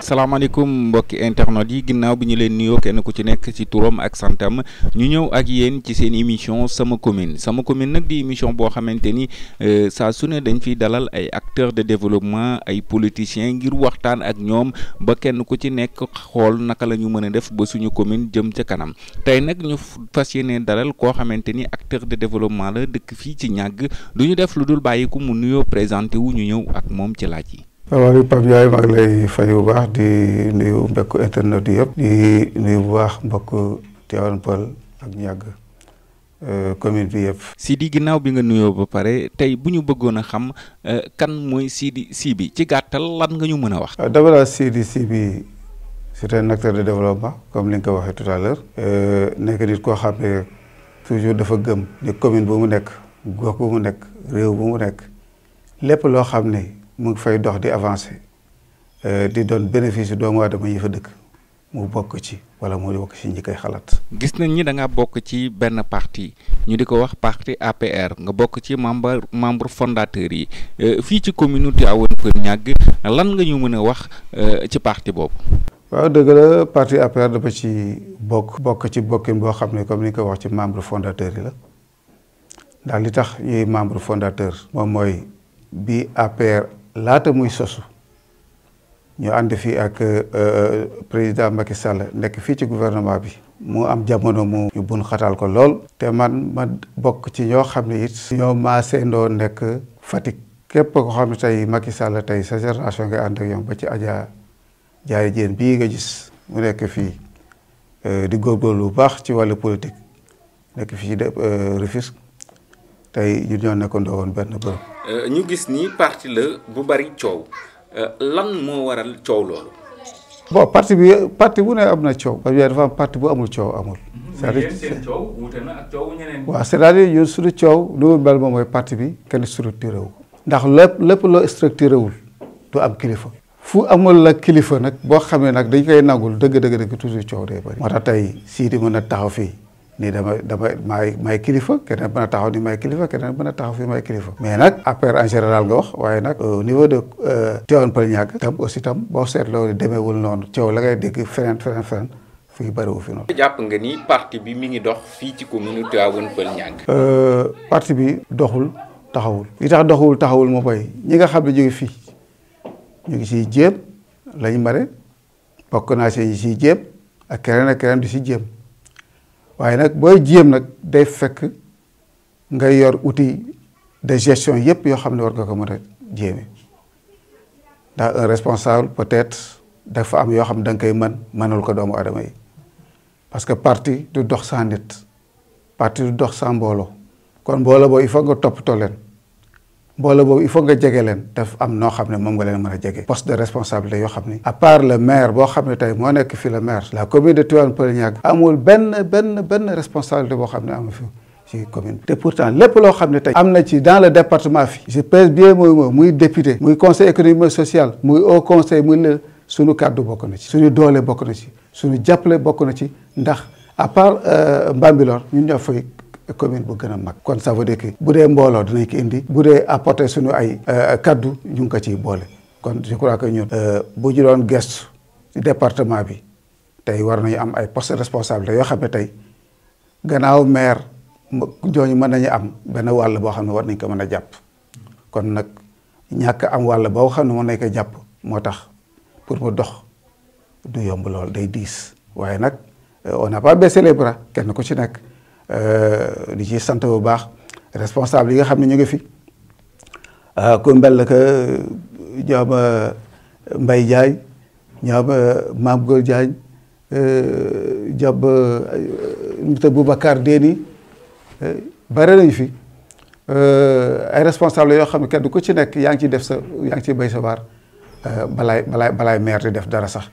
salaamaaleykum mbokki internet yi ginnaaw bi ñu leen nuyoo kenn ku ci nekk ci turam ak santam ñu ñëw ak yéen ci seen émission sama commune nag di émission boo xamante ni saa su ne dañ fiy dalal ay acteurs de développement ay politiciens ngir waxtaan ak ñoom ba kenn ku ci nekk xool naka la ñu mën a def ba suñu commune jëm ca kanam tey nag ñu fas yéene dalal koo xamante ni acteur de développement la dëkk fii ci ñàgg du ñu def lu dul bàyyi ko mu nuyoo présenté wu ñu ñëw ak moom ci laaj yi. waaw Pape Ndiaye maa ngi lay fay bu baax di nuyu mbokku internet yëpp di nuyu bu baax mbokku Tivaouane Peulh ak ñàgg commune bi yëpp. Sidi ginnaaw bi nga nuyoo ba pare tey bu ñu bëggoon a xam kan mooy Sidi Sy bi ci gàttal lan nga ñu mën a wax. d'abord daal Sidi Sy bi c'est un acteur de développement comme li nga ko waxee tout à l'heure nekk nit koo xam ne toujours dafa gëm ni commune bu mu nekk gox bu mu nekk réew bu mu nekk lépp loo xam ne mu ngi fay dox di avancer di doon bénéfice doomu aadama yi fa dëkk mu bokk ci wala mu bokk ci ñi koy xalaat. gis nañ ni da nga bokk ci benn parti ñu di ko wax parti APR nga bokk ci membre fondateur yi fii ci commune Tivaouane Peulh Niague lan nga ñu mën a wax ci parti boobu. waaw dëgg la parti APR dafa ci bokk ci bokkin boo xam ne comme ni nga ko wax ci membre fondateur yi la ndax li tax ñuy membre fondateur moom mooy bi APR laata muy sosu ñu ànd fii ak président Macky Sall nekk fii ci gouvernement bi mu am jamono mu ñu bun xatal ko lool te ma bokk ci ñoo xam ne it ñoo maaseendoo nekk Fatick képp ko xam ne tey Macky Sall tey sa génération nga ànd ak ñoom ba ci Adja Diarry Diène bii nga gis mu nekk fii di góorgóorlu lu baax ci wàllu politique nekk fii ci Rufisque tey ñu ñoo nekkandoo woon benn bërëb. ñu gis ni parti la bu bari coow lan moo waral coow loolu. bon parti bu ne am na coow. parce que dafa am parti bu amul coow amul. c'est-à-dire seen coow wuute na ak coow ñeneen. waaw c'est-à-dire ñun suñu coow lu mu mel moom mooy parti bi kenn structuré wu. ndax lépp loo structuré wul du am kilifa. fu amul la kilifa nag boo xam ne nag dañ koy nangul dëgg toujours coow day bari. moo tax tey Sidi mën a taxaw fii. nii may kilifa keneen mën a taxaw ni may kilifa keneen mën a taxaw fi may kilifa mais nag APR en général nga wax waaye nag au niveau de Tivaouane Peulh Niague tam aussi tam boo seetloo demeewul noonu coow la ngay dégg feneen fii bëriwu fi noonu. jàpp nga ni parti bi mi ngi dox fii ci commune Tivaouane Peulh Niague. parti bi doxul taxawul li tax doxul taxawul moo boy ñi nga xam ne ñu ngi fii ñu ngi siy jéem lañ mare bokk naa si ñi siy jéem ak keneen di si jéem. waaye nag booy jéem nag day fekk nga yor outil de gestion yépp yoo xam ne war nga ko mën a jéeme ndax un responsable peut-être dafa am yoo xam ne da nga koy mënal ko doomu adama yi parce que parti du dox sans nit parti du dox sans mbooloo kon mbooloo boobu il faut nga toppatoo leen mbooloo boobu il faut nga jege leen daf am noo xam ne moom nga leen mën a jege poste de responsabilité yoo xam ne à part le maire boo xam ne tey moo nekk fi le maire la commune de Tivaouane Peulh Niague amul benn responsabilité boo xam ne am fi ci commune bi te pourtant lépp loo xam ne tey am na ci dans le département fi je pèse bien muy député muy conseil économique social muy haut conseil muy la suñu kàddu bokk na ci suñu doole bokk na ci suñu jàppale bokk na ci ndax à part Mbambilor ñun ñoo fay commune bu gën a mag kon ça veut dire que bu dee mbooloo dinañ ko indi bu dee apporter suñu ay kaddu ñu ngi ko ciy boole kon je crois que ñun bu ñu doon gestu ci département bi tey war nañu am ay postes responsables yoo xam ne tey gannaaw maire ñooñu mën nañu am benn wàll boo xam ne war nañ ko mën a jàpp kon nag ñàkk am wàll boo xam ne mën nañ ko jàpp moo tax pour mu dox du yomb lool day diis waaye nag on n'a pas baissé les bras kenn ku ci nekk di ci sant bu baax responsable yi nga xam ne ñu ngi fi ku mbel que ñoom Mbaye Diagne ñoom Mame Gor Diagne ñoom monsieur Boubacar Déni bare nañu fi ay responsable yoo xam ne kenn ku ci nekk yaa ngi ciy def yaa ngi ciy béy sa waar balaay maire di def dara sax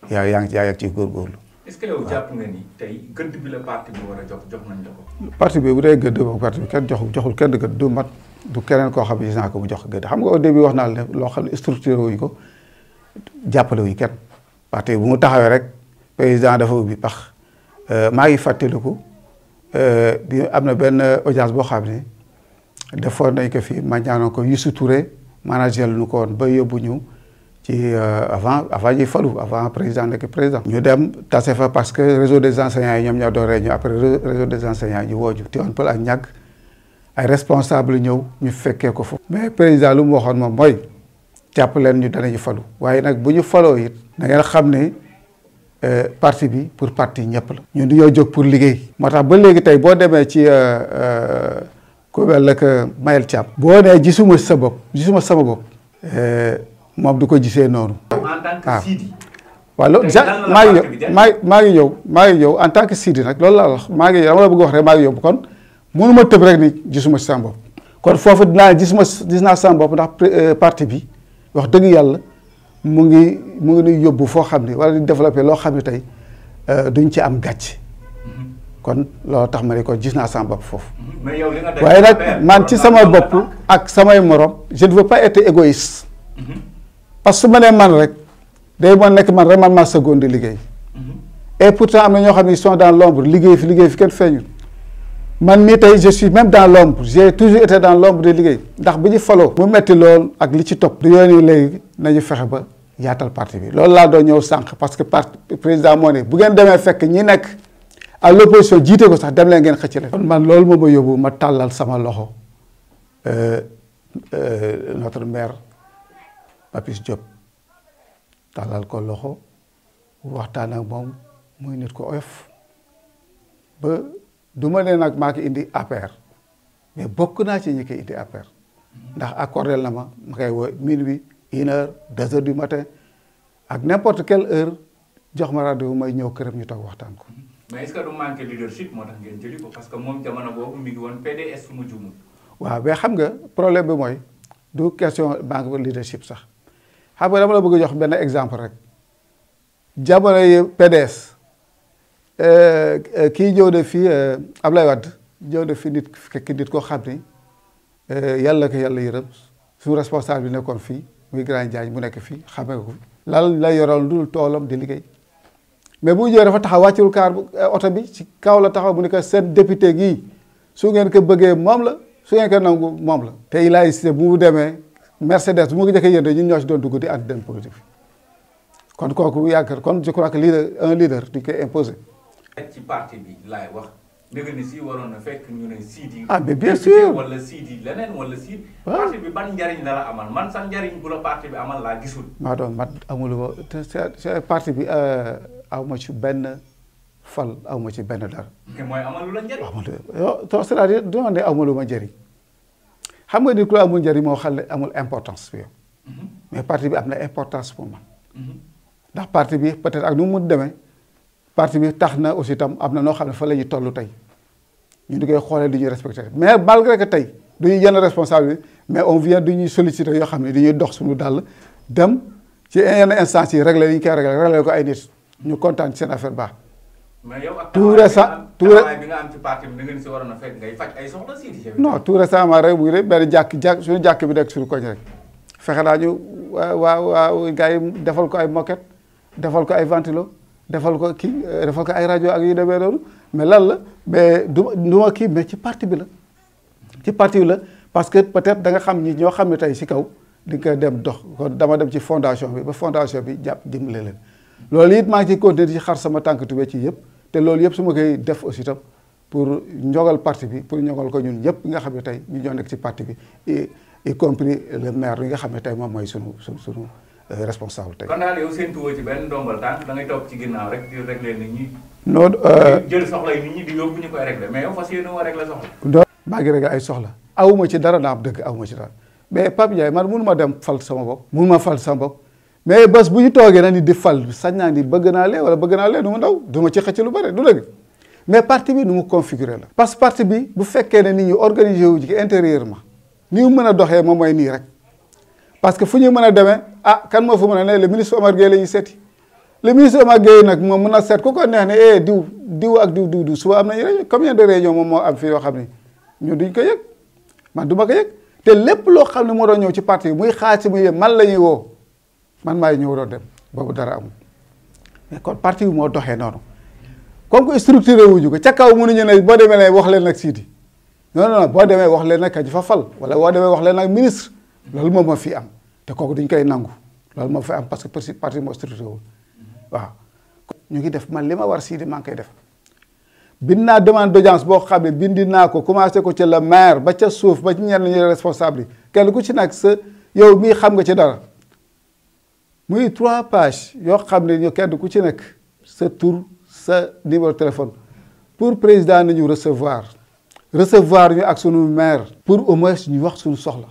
yaa ngi ciy góorgóorlu. est-ce que yow jàpp nga ni tey gëdd bi la parti bi war a jox nañ la ko. parti bi bu dee gëdd boobu parti bi kenn joxul kenn gëdd du mat du keneen koo xam ne gis naa ko mu jox gëdd xam nga au début wax naa la loo xam ne structuré wuñ ko jàppale wuñ kenn parti bu mu taxawee rek président dafa ubbi pax maa ngi fàttaliku bi am na benn audience boo xam ne defoon nañ ko fii ma ñaanoon ko Youssou Touré manager lu ñu ko woon ba yóbbu ñu ci avant ñuy falu avant président nekk président. ñu dem tase fa parce que réseau des enseignants yi ñoom ñoo doon réunion après réseau des enseignants ñu woo ñu Tivaouane Peulh ak ñàgg ay responsable ñëw ñu fekkee ko foofu. mais président lu mu waxoon moom mooy jàpp leen ñu danañu falu waaye nag bu ñu faloo it da ngeen xam ne parti bi pour parti ñëpp la. ñun dañoo jóg pour liggéey. moo tax ba léegi tey boo demee ci ku mel ne que Mayel Thiam. boo nee gisuma sa bopp gisuma sama bopp. moom du ko gisee noonu. en tant que Sidi. waaw loolu maa ngi ñëw en tant que Sidi nag loolu laa wax maa ngi dama la bëgg wax rek maa ngi ñëw kon mënuma tëb rek ni gisuma si sama bopp. kon foofu gis naa sama bopp ndax parti bi wax dëgg yàlla mu ngi nuy yóbbu foo xam ne wala di développé loo xam ne tey duñ ci am gàcc. kon loolu tax ma ne kon gis naa sama bopp foofu. waaye nag man ci sama bopp ak samay morom je ne veux pas être égoïste. parce que su ma nee man rek day mën nekk man rek man maa seconde di liggéey. et pourtant am na ñoo xam ne ils sont dans l'ombre liggéey fi kenn feeñul. man mii tey je suis même dans l'ombre j'ai toujours été dans l'ombre di liggéey ndax bu ñu faloo mu metti lool ak li ci topp du yoon yi léegi nañu fexe ba yaatal parti bi loolu laa doon ñëw sànq parce que parti président moo ne bu ngeen demee fekk ñi nekk à l'opposition jiite ko sax dem leen ngeen xëcc leen kon man loolu moo ma yóbbu ma tàllal sama loxo notre maire Papis Diop tàllal ko loxo waxtaan ak moom muy nit ko oyof ba du ma ne nag maa ko indi APR mais bokk naa ci ñi koy indi APR ndax accordel na ma koy woo minuit 1h 2h du matin ak n'importe quelle heure jox ma rajo may ñëw këram ñu toog waxtaan ko. mais est-ce que du manqué leadership moo tax ngeen jëli ko parce que moom jamono boobu mi ngi woon PDS su ma juumul. waaw mais xam nga problème bi mooy du question manque leadership sax xam nga dama la bëgg a jox benn exemple rek jamono yi PDS. kii ñëw na fii Ablaye Wade ñëw na fi nit koo xam ni yàlla ko yàlla yërëm su responsable bi nekkoon fii muy Grand Diagne mu nekk fii xamee ko lan la yoroon lu dul toolam di liggéey mais bu ñëwee dafa taxaw wàccul kaar oto bi ci kaw la taxaw mu ne ko seen député gii su ngeen ko bëggee moom la su ngeen ko nangu moom la. te il a insisté bu mu demee Mercedes bu ma ko njëkkee yëndee ñun ñoo ci doon dugg di ànd dem politique kon kooku yaakaar kon je crois que leader duñ koy imposer. ci parti bi laay wax dëgg ni si waroon na fekk ñu ne Sidi. mais bien sûr wala Sidi leneen wala Sidi. parti bi ban njariñ la amal man sax njariñ bu la parti bi amal laa gisul. maa doon man amuluma te parti bi aw ma ci benn fal aw ma ci benn dara. mais mooy amalu la njariñ. c'est-à-dire du ma ne amuluma njariñ xam nga ni ku la amul njariñ moo xam ne amul importance bi yow. mais parti bi am na importance pour man. ndax parti bi peut-être ak nu mu demee. parti bi tax na aussi tam am na noo xam ne fa la ñuy toll tey ñu di koy xoolee di ñuy respecté mais malgré que tey duñuy yenn responsabilité mais on vient du ñuy solliciter yoo xam ne dañuy dox suñu dàll dem ci yenn instance yi réglé li ñu koy réglé ko ay nit ñu kontaan ci seen affaire baax. mais yow ak tout récent bi nga am ci parti bi da ngeen si waroon a fekk ngay faj ay soxla si. non tout récemment rek bu benn jàkk suñu jàkk bi nekk suñu koñ rek fexe naa ñu waa gars yi defal ko ay moquette defal ko ay ventilo defal ko ay rajo ak yu demee noonu mais lan la mais du ma kii mais ci parti bi la parce que peut-être da nga xam ñi ñoo xam ne tey si kaw di nga dem dox kon dama dem ci fondation bi ba fondation bi jàpp dimbale leen loolu it maa ngi ciy continuer ci xar sama tànk tubéy ci yëpp te loolu yëpp su ma koy def aussi tam pour njogal parti bi pour njogal ko ñun ñëpp nga xam ne tey ñu ñoo nekk ci parti bi y compris le maire yi nga xam ne tey moom mooy sunu responsable tey. kon daal yow seen tuwo ci benn ndombal tànk da ngay topp ci ginnaaw rek di régler nit ñi. non jël soxla yi nit ñi di yóbbu ñu koy régler mais yow fas yéene woo régler soxla. donc maa ngi régler ay soxla awuma ci dara naa am dëgg awuma ci dara mais Pape Ndiaye man mënu ma dem fal sama bopp. mënu ma fal sama bopp mais bés bu ñu toogee na ni di fal sañ naa ni bëgg naa lee wala bëgg naa lee nu mu ndaw du ma ci xëcc lu bëri du dëgg mais parti bi nu mu configuré la. parce que parti bi bu fekkee ne nit ñi organisé wu ci intérieurement ni mu mën a doxee moom mooy nii rek. parce que fu ñu mën a demee kan moo fa mën a ne le ministre Omar Gueye la ñuy seeti le ministre Omar Gueye nag moom mën a seet ku ko neex ne diw ak diw suba am nañu réunion combien de réunion moom moo am fii yoo xam ne ñun duñ ko yëg man du ma ko yëg te lépp loo xam ne moo doon ñëw ci parti bi muy xaar si muy yëg man la ñuy woo man maay ñëw doon dem boobu dara amul mais kon parti bi moo doxee noonu comme que structuré wuñu ko ca kaw mënuñu ne boo demee ne wax leen nag Sidi non boo demee wax leen nag ka fa fal wala boo demee wax leen nag ministre loolu moom moo fi am te kooku duñ koy nangu loolu moo fi am parce que parti moo structuré wul waaw. ñu ngi def man li ma war Sidi maa ngi koy def bind naa demande d'audience boo xam ne bindi naa ko commencé ko ca le maire ba ca suuf ba ci ñenn ñi responsable yi kenn ku ci nag sa yow mii xam nga ci dara muy 3 pages yoo xam ne ñu kenn ku ci nekk sa tur sa numéro téléphone pour président nañu recevoir ñu ak sunu maire pour au moins ñu wax suñu soxla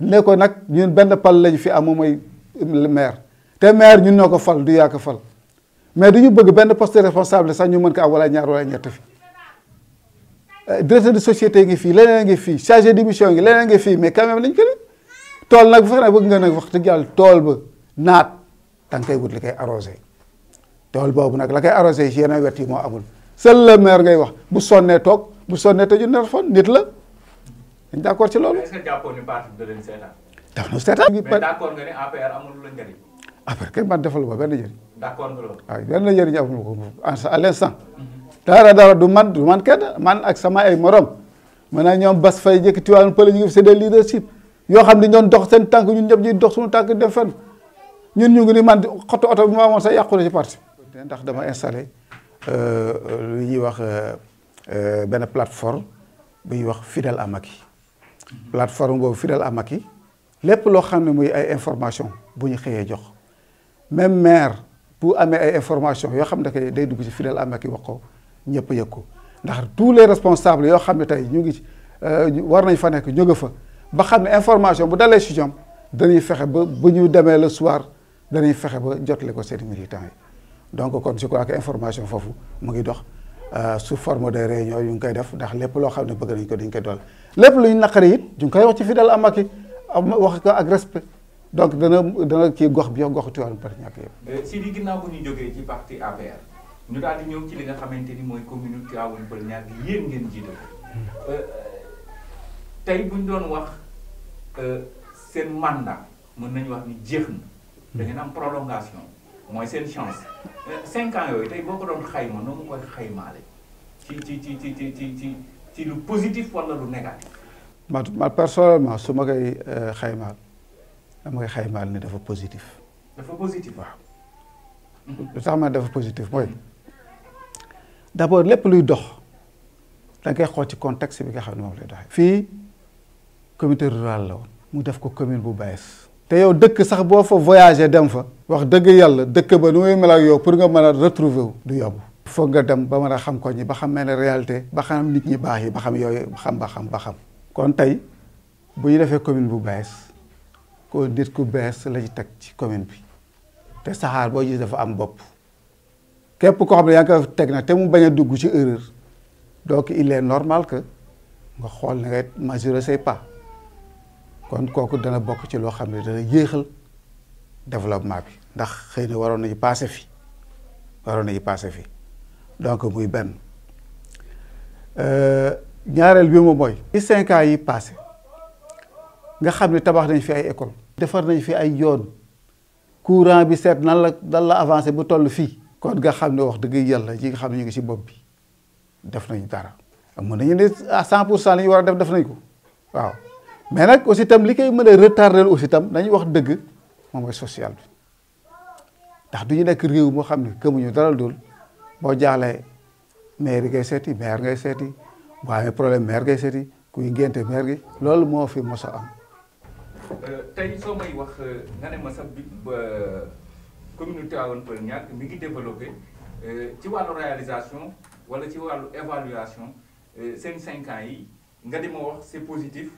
ne ko nag ñun benn pal lañu fi am moom mooy maire te maire ñun ñoo ko fal du yaa ko fal mais du ñu bëgg benn poste responsable sax ñu mën ko am wala ñaar wala ñett fi directeur de société ngi fii leneen ngi fii chargé de mission ngi leneen ngi fii mais quand même lañ ko ne tool nag bu fekkee bëgg nga nag wax dëgg yàlla tool ba naat da nga koy wut li koy arrosé tool boobu nag la koy arrosé ci yeneen wet yi moo amul seul le maire ngay wax bu sonnee toog bu sonnee tëju téléphone nit la dañ d' accord ci loolu. est-ce que jàppoon ni parti bi da leen seetaan. daf na seetaan. mais d' accord nga ne APR amul la njëriñ. APR kenn man defal ma benn njëriñ. d' accord nga loolu. waaw benn njëriñ amul ko à l' instant. dara du man kenn man ak sama ay morom maanaam ñoom Bas Faye jëkk Tivaouane Peulh ñu ngi c'est des leadership yoo xam ne ñoon dox seen tànk ñun ñëpp ñuy dox suñu tànk dem fenn ñun ñu ngi ni man xottu oto bi ma amoon sax yàqu na ci parti. ndax dama installé lu ñuy wax benn plateforme bu ñuy wax Fidèle à Macky plateforme boobu Fidèle à Macky lépp loo xam ne muy ay information bu ñu xëyee jox même maire bu amee ay information yoo xam ne que day dugg ci Fidèle à Macky wax ko ñëpp yëg ko ndax tous les responsables yoo xam ne tey ñu ngi war nañ fa nekk jóge fa ba xam ne information bu dalee ci ñoom dañuy fexe ba bu ñu demee le soir dañuy fexe ba jotale ko seen militants yi donc kon je crois que information foofu mu ngi dox sous forme de réunion yu ngi koy def ndax lépp loo xam ne bëgg nañ ko dañ koy dool lépp lu ñu naqari it ñu ngi koy wax ci Fidèle à Macky wax ko ak respect donc dana kii gox bi yow goxu Tivaouane Peulh ñàkk yëpp. si di ginnaaw bu ñu jógee ci parti APR ñu daal di ñëw ci li nga xamante ni mooy commune Tivaouane Peulh ñàkk yéen ngeen jiite tey bu ñu doon wax seen mandat mën nañu wax ni jeex na da ngeen am prolongation mooy seen chance 5 ans yooyu tey boo ko doon xayma noo mu koy xaymaale ci lu positif wala lu négatif. man personnellement su ma koy xaymaal dama koy xaymaal ni dafa positif. dafa positif waaw. lu tax ma dafa positif mooy d' abord lépp luy dox da nga koy xool ci contexte bi nga xam ne moom lay doxee. fii communauté rurale la woon mu def ko commune bu bees. te yow dëkk sax boo fa voyagé dem fa. wax dëgg yàlla dëkk ba nu muy mel ak yow pour nga mën a retrouver wu du yomb. foog nga dem ba mën a xam ko ñi ba xam ne réalité ba xam nit ñi baax yi ba xam yooyu ba xam. kon tey bu ñu defee commune bu bees ko nit ku bees la ñu teg ci commune bi te saxaar boo gis dafa am bopp képp koo xam ne yaa ngi ko teg nag te mu bañ a dugg ci erreur donc il est normal que nga xool ne ngay mesurer say pas kon kooku dana bokk ci loo xam ne dana yéexal développement bi ndax xëy na waroon nañu passé fi donc muy benn ñaareel bi moom mooy. ci 5 ans yi passé nga xam ne tabax nañ fi ay école defar nañ fi ay yoon courant bi seet nan la avancé bu toll fii. kon nga xam ne wax dëgg yàlla ñi nga xam ne ñu ngi ci bopp bi def nañu dara mën nañu ne à 100% li ñu war a def nañ ko waaw mais nag aussi itam li koy mën a retarder aussi itam nañu wax dëgg moom mooy social bi ndax du ñu nekk réew moo xam ne këmuñu dara dul boo jaaxlee maire ngay seeti maire ngay seeti. boo amee problème maire ngay seeti kuy ngénte maire gi loolu moo fi mos a am. tey soo may wax nga ne ma sax bi commune Tivaouane Peulh ñàkk mi ngi développé ci wàllu réalisation wala ci wàllu évaluation seen 5 ans yi nga di ma wax c'est positif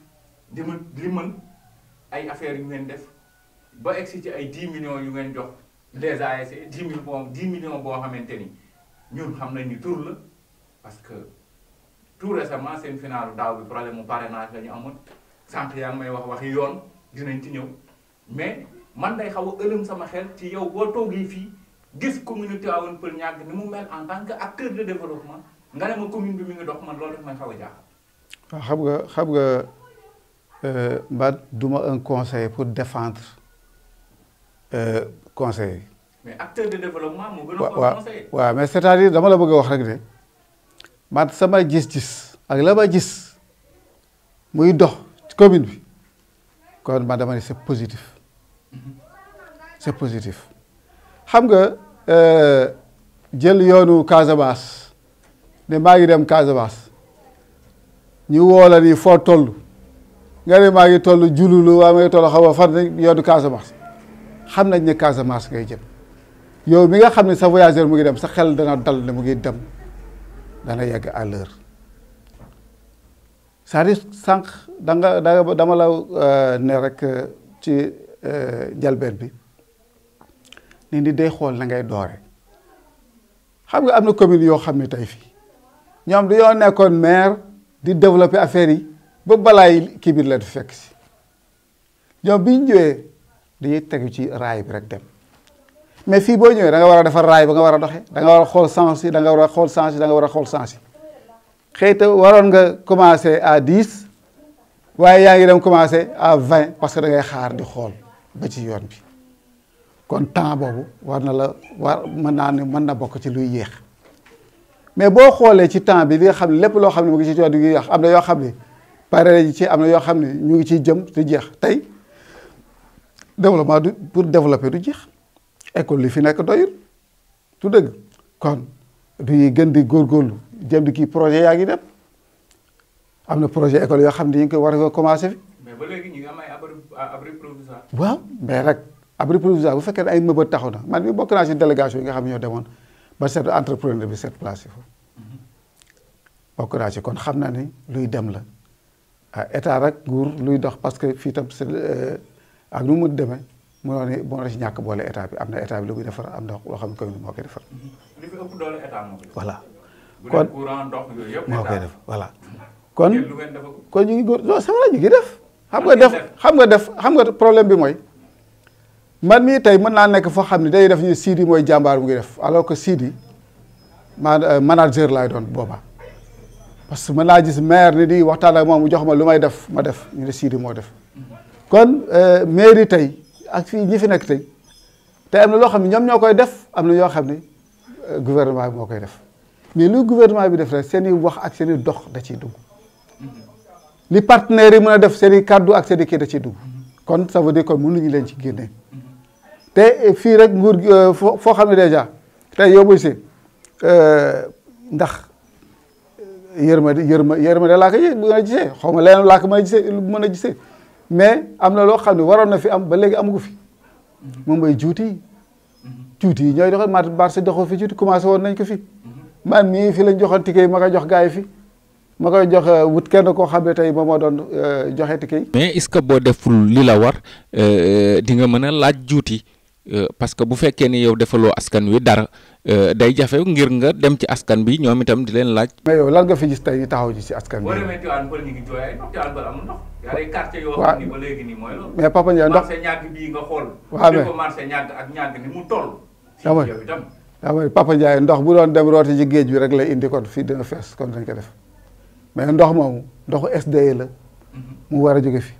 di ma li mën ay affaires yu ngeen def ba egsi ci ay 10 millions yu ngeen jox les ASC 10 millions boo xamante ni ñun xam nañ ni tur la parce que. tout récemment seen final daaw bi problème mu parrainage la ñu amoon sànq yaa ngi may waxi yoon dinañ ci ñëw mais man day xaw a ëlëm sama xel ci yow boo toogee fii gis commune Tivaouane Peulh ñàkk ni mu mel en tant que acteur de développement nga ne ma commune bi mi ngi dox man loolu daf may xaw a jaaxal. waaw xam nga man duma un conseiller pour défendre conseiller. mais acteur de développement moo gën a ko conseiller. waaw mais c'est-à-dire dama la bëgg a wax rek de. man sama gis-gis ak la ma gis muy dox ci commune bi kon man dama ne c'est positif c'est positif. xam nga jël yoonu Casamance ne maa ngi dem Casamance ñu woo la ni foo toll nga ne maa ngi toll jululu waa may toll xaw ma fan yoonu Casamance xam nañ ne Casamance ngay jëm yow mi nga xam ne sa voyageur mu ngi dem sa xel dana dal ne mu ngi dem dana yegg à l'heure c'est-à-dire sànq dama la ne rek ci njalbeen bi nit ñi day xool na ngay doore xam nga am na commune yoo xam ne tey fii ñoom dañoo nekkoon maire di développer affaire yi ba balaay kii bi la di fekk si ñoom bi ñu ñëwee dañuy tegu ci raay bi rek dem mais fii boo ñëwee da nga war a defar raay ba nga war a doxee da nga war a xool sens yi da nga war a xool sens yi da nga war a xool sens yi xëyta waroon nga commencer à 10 waaye yaa ngi dem commencer à 20 parce que da ngay xaar di xool ba ci yoon bi kon temps boobu war na la mën naa ne mën na bokk ci luy yéex mais boo xoolee ci temps bi li nga xam ne lépp loo xam ne mu ngi ci yoon di yéex am na yoo xam ne pare ci am na yoo xam ne ñu ngi ciy jëm di jeex tey développement du pour développer du jeex école li fi nekk doyul tu dëgg kon du gën di góorgóorlu jëm di kii projet yaa ngi dem am na projet école yoo xam ne ñu ngi ko war a commencé fi. mais ba léegi ñu ngi am ay abri provisoire. waaw mais rek abri provisoire bu fekkee ne ay mëbët taxaw na man mi bokk naa ci délégation yi nga xam ne ñoo demoon ba seet entrepreneur bi seet place yi foofu bokk naa ci kon xam naa ni luy dem la état rek nguur luy dox parce que fii tam ak nu mu demee mënoo ne moo la ci ñàkk boole état bi am na état bi lu muy defar am na loo xam ne commune moo koy defar. li fi ëpp doole état moo koy def. voilà kon courant ndox yooyu yëpp moo koy def voilà. kon lu ngeen defagul. kon ñu ngi góor non c'est vrai ñu ngi def. xam nga problème bi mooy man mii tey mën naa nekk foo xam ne day def ñu Sidi mooy jàmbaar mu ngi def alors que Sidi manager laay doon boobaa parce que mën naa gis maire ni di waxtaan ak moom mu jox ma lu may def ma def ñu ne Sidi moo def kon mairie tey ak fii ñi fi nekk tey te am na loo xam ne ñoom ñoo koy def am na yoo xam ne gouvernement bi moo koy def mais lu gouvernement bi def rek seen i wax ak seen i dox da ciy dugg li partenaires yi mën a def seen i kàddu ak seen i kii da ciy dugg kon ça veut dire kon mënuñu leen ci génne te fii rek nguur foo xam ne déjà tey yow muy si ndax yërmande laa ko mën a gisee xaw ma leneen laa ko mën a gisee mais am na loo xam ne waroon na fi am ba léegi amugu fi moom mooy juuti yi ñooy doxal marché doxoo fi juuti commencé woon nañ ko fi man mii fi lañ joxoon ticket yi ma koy jox gars yi fi ma koy jox wut kenn koo xam ne tey moom moo doon joxe ticket yi. mais est-ce que boo deful li la war di nga mën a laaj juuti parce que bu fekkee ni yow defaloo askan wi dara day jafe ngir nga dem ci askan bi ñoom itam di leen laaj. mais yow lan nga fi gis tey ñu taxaw ci askan bi. boo demee Tivaouane Peulh ñu ngi jooy ay ndox Tivaouane Peulh amul ndox. y a des quartiers yoo xam ni ba léegi nii mooy loolu. mais Papa Ndiaye ndox marché ñàgg bii nga xool. waaw mais ko marché ñàgg ak ñàgg ni mu toll. yow itam waaw Papa Ndiaye ndox bu doon dem rooti ci géej bi rek lay indi kon fii dina fees kon dañ ko def mais ndox moomu ndoxu SDE la mu war a jóge fi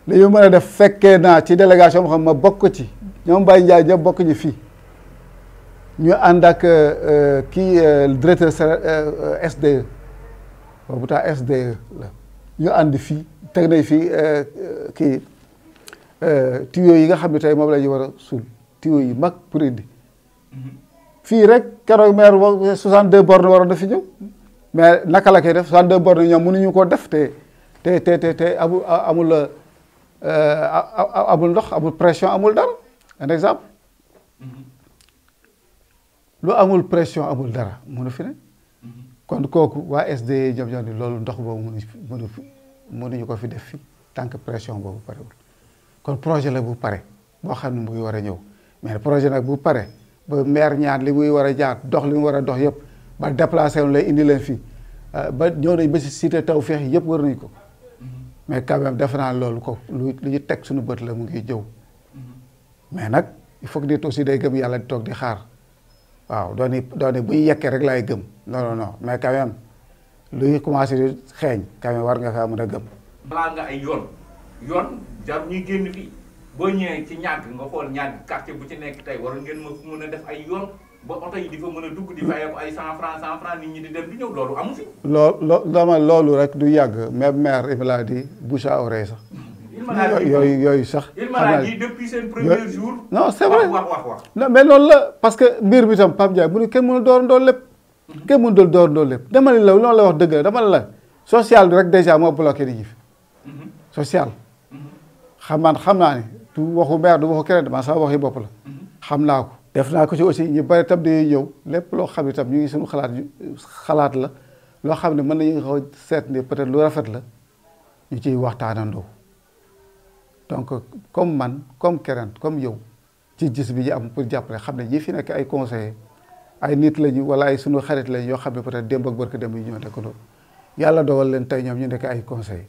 li ñu mën a def fekkee naa ci délégation moo xam ma bokk ci ñoom Baye Ndiaye ñëpp bokk ñu fii ñu ànd ak kii directeur SDE boobu taa SDE la ñu ànd fii teg nañ fii kii tuyaux yi nga xam ne tey moom la ñu war a suul tuyaux yi mag pour indi fii rek keroog maire wa 62 bornes waroon na fi ñëw mais naka la koy def 62 bornes ñoom mënuñu koo def te amul ndox amul pression amul dara un exemple lu amul pression amul dara mënu fi ne kon kooku waa SDE ñoom ñoo ni loolu ndox boobu mënuñu ko fi def fi tant que pression boobu parewul kon projet la bu pare boo xam ne mu ngi war a ñëw mais projet nag bu pare ba maire ñaan li muy war a jaar dox li mu war a dox yëpp ba déplacé woon lay indi leen fii ba ñëw nañ ba si cité Tawfekh yëpp war nañ ko mais quand même defe naa loolu ko lu ñu teg suñu bët la mu ngi jëw mais nag il faut que nit aussi day gëm yàlla di toog di xaar waaw dooni bu ñu yekkee rek laay gëm non mais quand même luy commencé di xeeñ quand même war nga kaa mën a gëm. balaa nga ay yoon jar ñuy génn fii boo ñëwee ci ñàgg nga xool ñàgg quartier bu ci nekk tey waroon ngeen ma mën a def ay yoon ba oto yi di fa mën a dugg di fay ay 100 francs nit ñi di dem di ñëw loolu amu fi. loolu rek du yàgg même maire il l'a dit bouche à oreille sax. yooyu sax. il m'a dit depuis seen premier jour. non c'est vrai wax. non mais loolu la parce que mbir bi tam Pape Ndiaye mu ne kenn mënul doorandoo lépp. kenn mënul doorandoo lépp dama ne la loolu la wax dëgg la dama ne la social bi rek déjà moo bloqué nit ñi fi. social. xam naa ne du waxu maire du waxu keneen dama sama waxi bopp la. xam naa ko def naa ko ci aussi ñu bari tam day ñëw lépp loo xam ne tam ñu ngi suñu xalaat la loo xam ne mën nañu xaw seet ni peut-être lu rafet la ñu ciy waxtaanandoo donc comme man comme keneen comme yow ci gis bi ñu am pour jàppale xam ne ñi fi nekk ay conseillers ay nit lañu wala ay sunu xarit lañu yoo xam ne peut-être démb ak barke démb yu ñoo nekkandoo yàlla dogal leen tey ñoom ñu nekk ay conseillers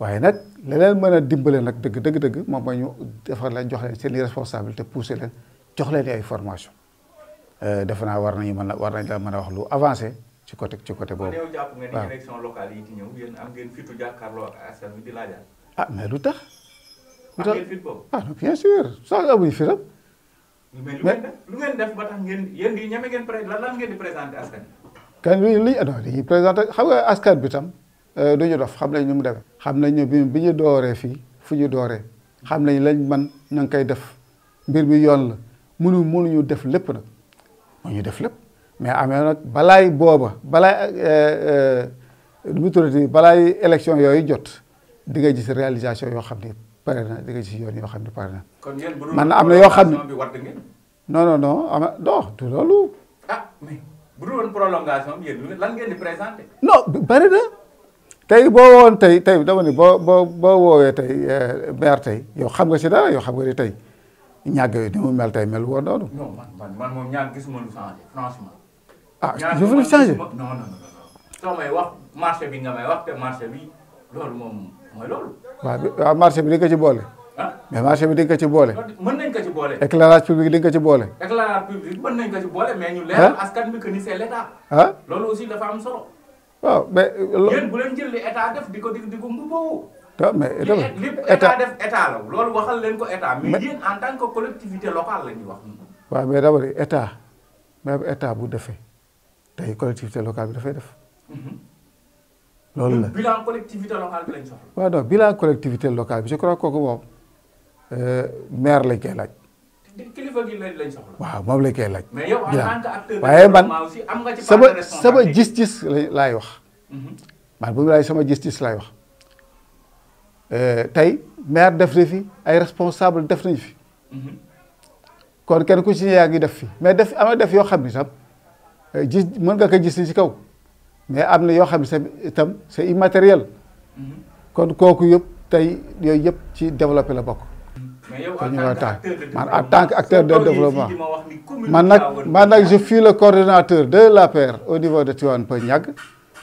waaye nag leneen mën a dimbale nag dëgg moom mooy ñu defar leen jox leen seen i responsabilité pousser leen jox leen ay formation defe naa war nañ la mën a wax lu avancé ci côté boobu. yow jàpp nga ni élection locale yi ci ñëw yéen am ngeen fitu jàkkaarloo ak askan wi di laajaat. mais lu tax. am ngeen fit boobu. bien sûr sax amuñu fi rek. mais lu ngeen def ba tax ngeen yéen di ñeme ngeen lan ngeen di présenté askan wi. kan dañuy présenté xam nga askan bi tam du ñu dof xam nañ nu mu demee. xam nañ ne bi ñu dooree fii fu ñu dooree xam nañ lañ man ña ngi koy def mbir mi yoon la mënuñu def lépp nag mënuñu def lépp mais amee nag balaay élection yooyu jot di nga gis réalisation yoo xam ne pare na di nga gis yoon yoo xam ne pare na. kon yéen bu man am na yoo xam ne non du loolu. mais bu dul woon prolongation bi yéen lan ngeen di présenté. non bari na. tey boo woon tey dama ni boo woowee tey maire tey yow xam nga si dara yow xam nga ni tey ñàgg yooyu ni mu mel tey mel woon noonu. non man moom ñàgg gisuma lu changé franchement. je veux changer. non soo may wax marché bi nga may wax te marché bi loolu moom mooy loolu. waaw marché bi di nga ci boole. mais marché bi di nga ci boole. mën nañ ko ci boole. éclairage public di nga ci boole. éclairage public mën nañ ko ci boole mais ñu leeral askan bi que ni c'est l'état. loolu aussi dafa am solo. waaw mais. yéen bu leen jël li état def di ko mbubboo. mais li état def état la loolu waxal leen ko état. mais yéen en tant que collectivité locale la ñuy wax. waaw mais d'abord état même état bu defee tey collectivité locale bi dafay def. loolu la bilan collectivité locale bi lañ soxla. waaw non bilan collectivité locale bi je crois kooku moom maire lañ koy laaj. kilifa gi lañ soxla. waaw moom lañ koy laaj. mais yow en tant que acteur waaye man aussi am nga ci part de responsabilité. sama gis-gis laay wax. man bu mu laay sama gis-gis laay wax. tey maire def na fi ay responsable def nañ fi. kon kenn ku ci yaa ngi def fi mais am na def yoo xam ni tam gis mën nga ko gis ni ci kaw mais am na yoo xam ne itam c'est immatériel. kon kooku yëpp tey yooyu yëpp ci développé la bokk. mais yow en tant qu'acteur de développement man nag je suis le coordonnateur de l'APR au niveau de Tivaouane Peulh Niaga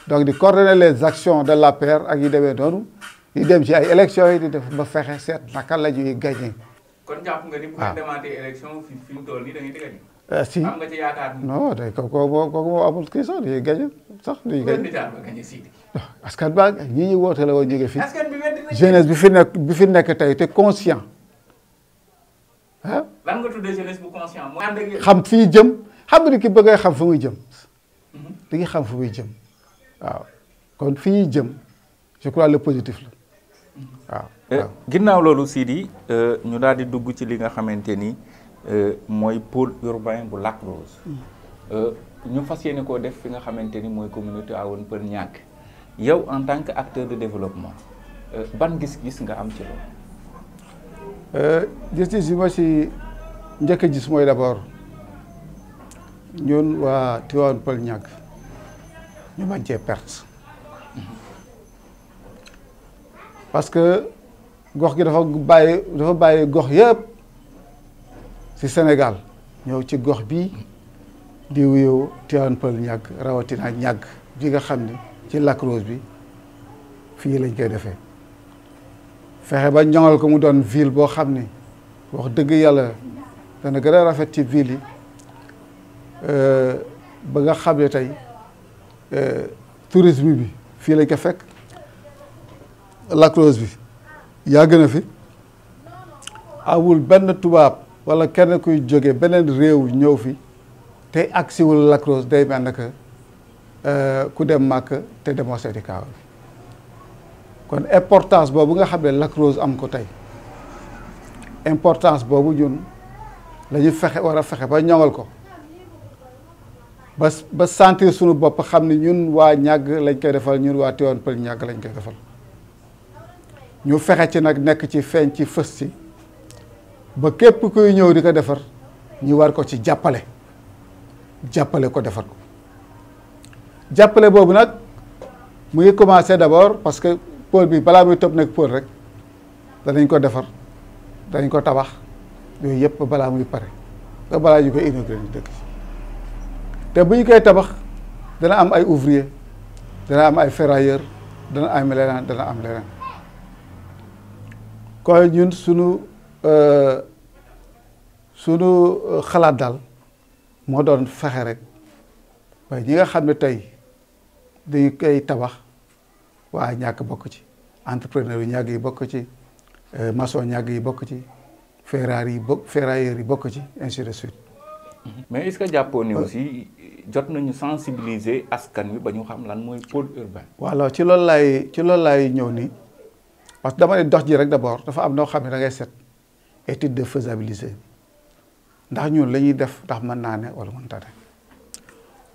donc di coordonner les actions de l'APR ak yi demee noonu di dem ci ay élections yi di def ba fexe seet naka la ñuy gagné. kon jàpp nga ni bu ngeen demaatee élection fi mu toll nii da ngeen di gagné. si am nga ci yaakaar ni. non day kooku moo amul kii sax dañuy gagné sax dañuy gagné. askan baa ñi ñuy woote la woon ñu ngi fi. jeunesse bi fi nekk tey te conscient. lan nga tuddee jeunesse bu conscient mu ànd ak xam fii jëm xam nga ni ki bëggee xam fu muy jëm. di nga xam fu muy jëm waaw kon fii jëm je crois le positif la waaw. ginnaaw loolu Sidy ñu daal di dugg ci li nga xamante ni mooy pôle urbain bu Lac Rose. ñu fas yéene koo def fi nga xamante ni mooy communauté Tivaouane Peulh Niaga yow en tant que acteur de développement ban gis-gis nga am ci loolu. gis-gis yi ma si njëkk a gis mooy d'abord ñun waa Tivaouane Peulh Niaga ñu bañ cee perte parce que gox gi dafa bàyyi gox yëpp ci Sénégal ñëw ci gox bii di wuyoo Tivaouane Peulh Niaga rawatina Niaga bi nga xam ni ci Lac Rose bi fii lañ koy defee fexe ba ñoŋal ko mu doon ville boo xam ni wax dëgg yàlla dana gën a rafet ci ville yi ba nga xam ne tey tourisme bi fii lañ ko fekk Lac Rose bi yàgg na fi amul benn tubaab wala kenn kuy jóge beneen réew ñëw fi te agsiwul Lac Rose day mel ne que ku dem màkk te demoo seeti Kaaba kon importance boobu nga xam ne Lac Rose am ko tey importance boobu ñun la ñu war a fexe ba ñoŋal ko ba sentir suñu bopp xam ne ñun waa ñàgg lañ koy defal, ñun waa Tivaouane Peulh ñàgg lañ koy defal. ñu fexe ci nag nekk ci feeñ ci fës ci ba képp kuy ñëw di ko defar ñu war ko ci jàppale ko defar ko jàppale boobu nag mu ngi commencé d'abord parce que pôle bi balaa muy topp nekk pôle rek danañ ko defar danañ ko tabax yooyu yëpp balaa muy pare te balaa ñu koy inauguré ñu dëkk te bu ñu koy tabax dana am ay ouvrier dana am ay ferrailleur dana am leneen kon ñun sunu xalaat daal moo doon fexe rek waaye ñi nga xam ne tey dañu koy tabax waa ñàkk bokk ci entrepreneur yu ñàgg yi bokk ci maçon ñàgg yi bokk ci ferrailleurs yi bokk ci ainsi de suite. mais est-ce que jàppoo ni aussi jot nañu sensibiliser askan wi ba ñu xam lan mooy pôle urbain. voilà ci loolu laay ñëw nii parce que dama ne dox ji rek d'abord dafa am noo xam ne da ngay seet étude de faisabilité ndax ñun la ñuy def ndax mën naa ne wala mënta ne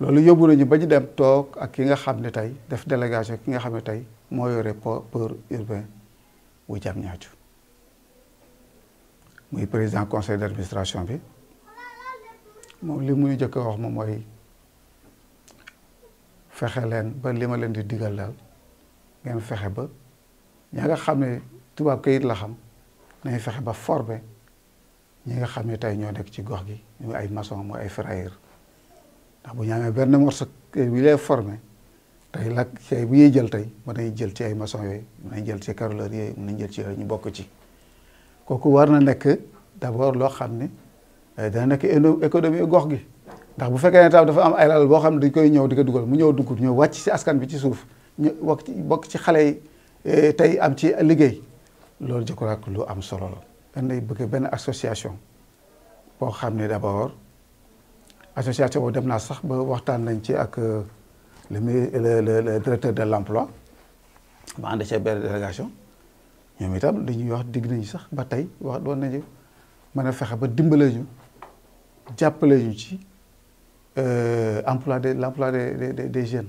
loolu yóbbu nañu ba ñu dem toog ak ki nga xam ne tey def délégation ki nga xam ne tey moo yore pôle urbain bu Diamniadio muy président conseil d'administration bi moom li muy njëkk a wax moom mooy fexe leen ba li ma leen di digal daal ngeen fexe ba ña nga xam ne tubaab kayit la xam nañ fexe ba former ñi nga xam ne tey ñoo nekk ci gox gi ñu ay maçon mooy ay ferrailleur ndax bu ñu amee benn morceau bi lay formé tey la tey bu ñuy jël tey mën nañu jël ci ay maçon yooyu mën nañu jël ci carreleur yooyu mën nañu jël ci yooyu ñu bokk ci kooku war na nekk d'abord loo xam ne dana nekk économie gox gi ndax bu fekkee ne tam dafa am ay lal boo xam ne dañ koy ñëw di ko dugal mu ñëw dugg ñëw wàcc ci askan bi ci suuf ñu bokk ci xale yi tey am ci liggéey loolu je crois que lu am solo la. dañ bëgg benn association boo xam ne d'abord association boobu dem naa sax ba waxtaan nañ ci ak le directeur de l'emploi ma ànd ci benn délégation ñoom itam dañuy wax digg nañu sax ba tey wax doon nañu mën a fexe ba dimbale ñu jàppale ñu ci l'emploi des jeunes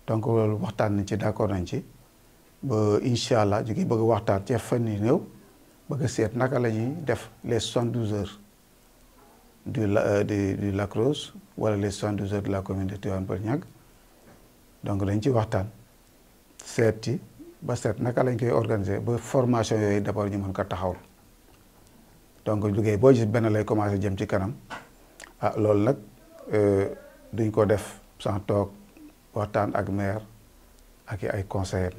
donc loolu waxtaan nañ ci d'accord nañ ci ba incha allah ñu ngi bëgg waxtaan ci fan yu néew bëgg a seet naka la ñuy def les 72 heures du Lac Rose wala les 72 heures de la commune de Tivaouane Peulh Niaga donc dañ ci waxtaan seet ci ba seet naka lañ koy organiser ba formation yooyu d'abord ñu mën ko taxawal donc liggéey boo gis benn lay commencer jëm ci kanam ah loolu nag duñ ko def sans toog waxtaan ak maire ak ay conseillers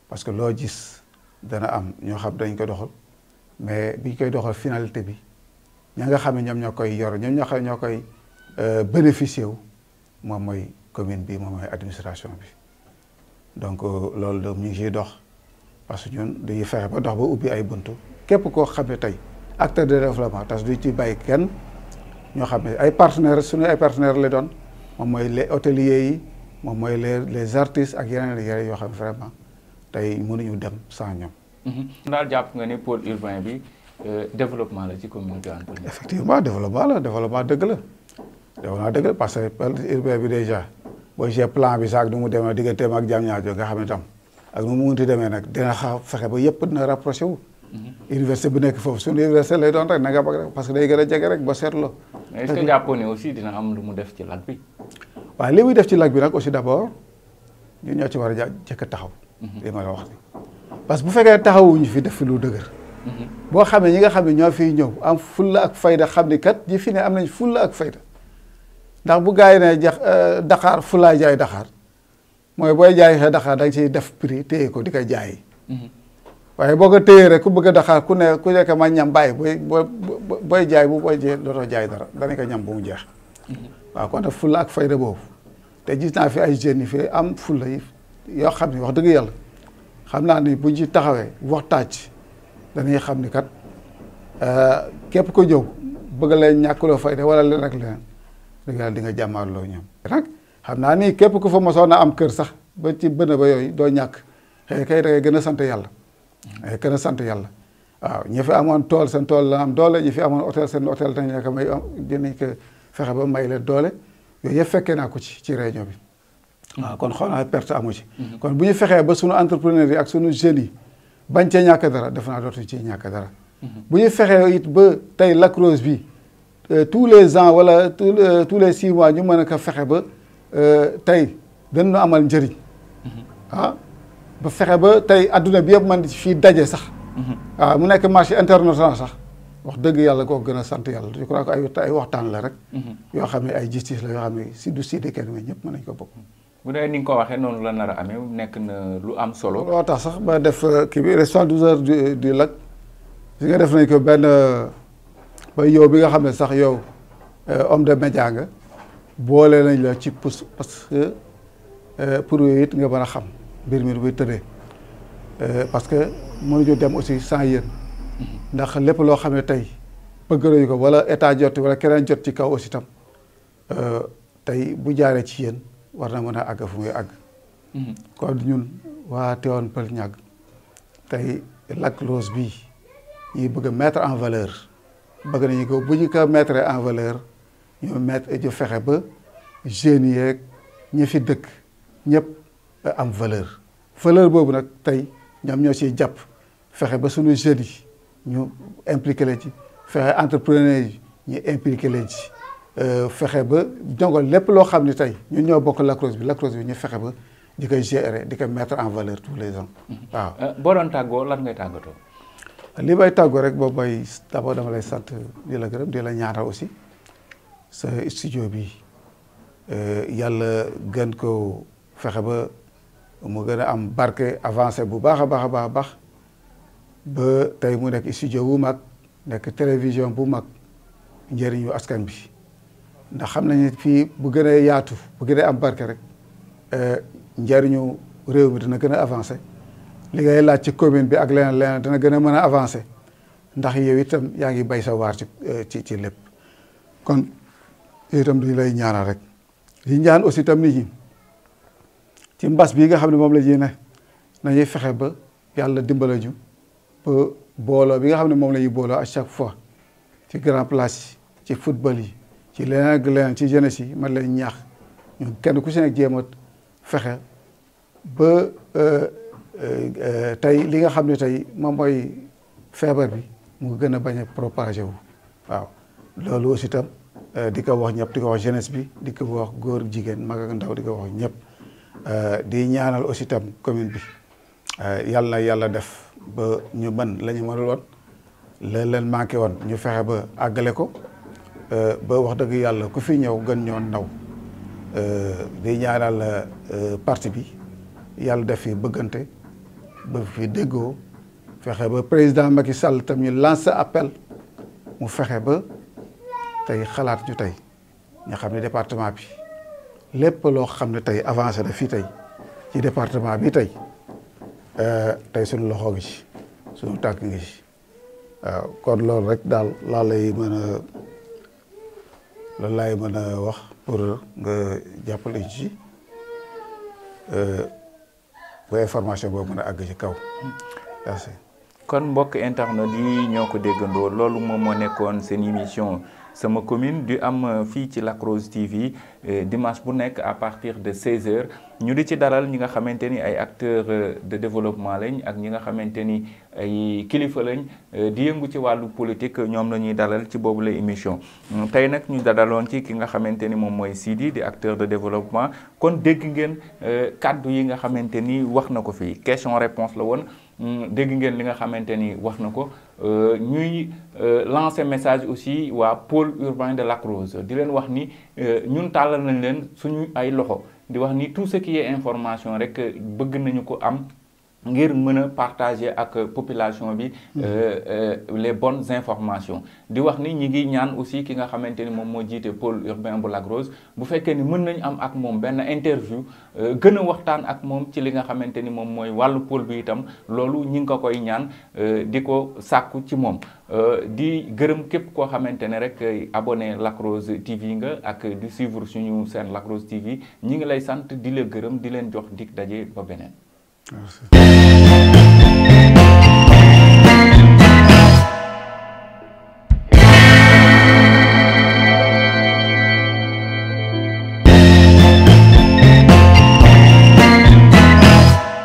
parce que loo gis dana am ñoo xam dañ ko doxal mais biñ koy doxal finalité bi ña nga xam ne ñoom ñoo koy yor ñoom ñoo koy bénéficier wu moom mooy commune bi moom mooy administration bi donc loolu de ñu ngi ciy dox parce que ñun dañuy fexe ba dox ba ubbi ay buntu képp koo xam ne tey acteur de développement tas du ci bàyyi kenn ñoo xam ne ay partenaires suñu ay partenaires la doon moom mooy les hôteliers yi moom mooy les artistes ak yeneen yoo xam ne vraiment tey mënuñu dem sans ñoom. daal jàpp nga ni pôle urbain bi développement la ci commune Tivaouane Peulh. effectivement développement dëgg la développement dëgg la parce que pôle urbain bi déjà boo gisee plan bi sax nu mu demee digganteem ak Diamniadio nga xam ne tam ak nu mu munti demee nag dina fexe ba yëpp dina rapproché wu. université bi nekk foofu suñu université lay doon rek na nga bëgg rek parce que day gën a jege rek ba seetloo. mais est-ce que jàppoo ne aussi dina am lu mu def ci lac bi. waaw li muy def ci lac bi nag aussi d'abord ñun ñoo ci war a jëkk a taxaw. li ma la wax nii parce que bu fekkee taxawuñu fi def fi lu dëgër. boo xamee ñi nga xam ne ñoo fiy ñëw am fulla ak fayda xam ni kat ñi fi ne am nañ fulla ak fayda ndax bu gars yi ne Dakar fullaay jaay Dakar mooy booy jaay xee Dakar da nga ciy def prix téye ko di ko jaay. waaye boo ko téyee rek ku bëgg a Dakar ku nekk ma ñam bàyyi booy jaay booy jee dootoo jaay dara danañ ko ñam bu mu jeex. waaw kon nag fulla ak fayda boobu te gis naa fi ay jeunes yi fi am fulla yi yoo xam ne wax dëgg yàlla xam naa ni buñ ci taxawee waxtaan ci dañuy xam ni kat képp ko ñëw bëgg leen ñàkkuloo fayda wala leen ak leneen dëgg yàlla di nga jàmmaarloo ñoom. nag xam naa ni képp ku fa mosoon a am kër sax ba ci bëna ba yooyu doo ñàkk xëy kay da ngay gën a sant yàlla. ngay gën a sant yàlla waaw ñi fi amoon tool seen tool la am doole ñi fi amoon hôtel seen hôtel dañ ko may dinañ ko fexe ba may leen doole yooyu yëpp fekkee naa ko ci réunion bi. waaw kon xool naa perte amu ci. kon bu ñu fexee ba sunu entrepreneurs yi ak sunu jeunes yi bañ cee ñàkk dara def naa dootuñu ci ñàkk dara. bu ñu fexee it ba tey Lac Rose bi tous les ans wala tous les 6 mois ñu mën a ko fexe ba tey dañu amal njëriñ. ba fexe ba tey adduna bi yëpp man fii daje sax. waaw mu nekk marché international sax wax dëgg yàlla koo gën a sant yàlla je crois que ay waxtaan la rek. yoo xam ne ay justice la yoo xam ne si du Sidi kenn mais ñëpp mën nañ ko bokk. bu dee ni nga ko waxee noonu la nar a amee nekk na lu am solo. loo tax sax ba def kii bi 72 heures du lac si nga def nañ ko benn ba yow bi nga xam ne sax yow homme de média nga boole nañ la ci pousse parce que pour yooyu it nga mën a xam mbir mi buy tëddee parce que mënuñu dem aussi sans yéen ndax lépp loo xam ne tey bëgg nañu ko wala état jot wala keneen jot ci kaw aussi tam tey bu jaaree ci yéen war na mën a àgg fu muy àgg. kon ñun waa Tivaouane Peulh Niaga tey Lac Rose bii ñuy bëgg a mettre en valeur bëgg nañu ko bu ñu ko mettre en valeur ñu fexe ba jeunes yeeg ñi fi dëkk ñëpp am valeur. valeur boobu nag tey ñoom ñoo ciy jàpp fexe ba suñu jeunes yi ñu impliqué leen ci fexe entrepreneur yi ñu impliqué leen ci fexe ba jongal lépp loo xam ne tey ñun ñoo bokk Lac Rose bi ñu fexe ba di koy gérer di ko mettre en valeur tous les ans waaw. boo doon tàggoo lan ngay tàggatoo. li may tàggoo rek boobu mooy d'abord dama lay sant di la gërëm di la ñaanal aussi sa studio bi yàlla gën ko fexe ba mu gën a am barke avancé bu baax a baax a baax a baax ba tey mu nekk studio bu mag nekk télévision bu mag njëriñu askan bi ndax xam nañu fii bu gën a yaatu bu gën a am barke rek njëriñu réew mi dina gën a avancé li ngay laaj ci commune bi ak leneen dana gën a mën a avancé ndax yow itam yaa ngi bay sa waar ci lépp kon itam dañu lay ñaanal rek di ñaan aussi itam nit ñi ci mbas bii nga xam ne moom la ñuy ne nañuy fexe ba yàlla dimbala ñu ba booloo bi nga xam ne moom la ñuy booloo à chaque fois ci grand place yi ci football yi ci leneen ak leneen ci jeunesse yi man leen ñaax ñu kenn ku si nekk jéem a fexe ba tey li nga xam ne tey moom mooy feebar bi mu gën a bañ a propagé wu waaw loolu aussi itam di ko wax ñëpp di ko wax jeunesse bi di ko wax góor jigéen mag ak ndaw di ko wax ñëpp di ñaanal aussi itam commune bi yàlla def ba ñu mën la ñu mënul woon la leen manqué woon ñu fexe ba àggale ko ba wax dëgg yàlla ku fi ñëw gën ñoo naw di ñaanal parti bi yàlla def fi bëggante ba fi déggoo fexe ba président Macky Sall tam ñu lancé appel mu fexe ba tey xalaat ñu tey nga xam ne département bi lépp loo xam ne tey avancé na fii tey ci département bi tey suñu loxo ngi ci suñu tànk ngi ci waaw kon loolu rek daal loolu laay mën a wax pour nga jàppale ci ba information boobu mën a àgg ci kaw merci. kon mbokk internet yi ñoo ko déggandoo loolu moom moo nekkoon seen émission sama commune di am fii ci Lac Rose TV dimanche bu nekk à partir de 16h ñu di ci dalal ñi nga xamante ni ay acteurs de développement lañ ak ñi nga xamante ni ay kilifa lañ di yëngu ci wàllu politique ñoom la ñuy dalal ci boobu la émission tey nag ñu dalaloon ci ki nga xamante ni moom mooy Sidi di acteur de développement kon dégg ngeen kàddu yi nga xamante ni wax na ko fii question réponse la woon dégg ngeen li nga xamante ni wax na ko ñuy lancer message aussi waa pôle urbain de Lac Rose di leen wax ni ñun tàllal nañ leen suñu ay loxo di wax ni tout ce qui est information rek bëgg nañu ko am ngir mën a partager ak population bi les bonnes informations di wax ni ñi ngi ñaan aussi ki nga xamante ni moom moo jiite pôle urbain bu Lac Rose bu fekkee ni mën nañ am ak moom benn interview gën a waxtaan ak moom ci li nga xamante ni moom mooy wàllu pôle bi itam loolu ñi ngi ko koy ñaan di ko sàkku ci moom di gërëm képp koo xamante ne rek abonné Lac Rose TV nga ak di suivre suñu seen Lac Rose TV ñi ngi lay sant di la gërëm di leen jox dig daje ba beneen Merci.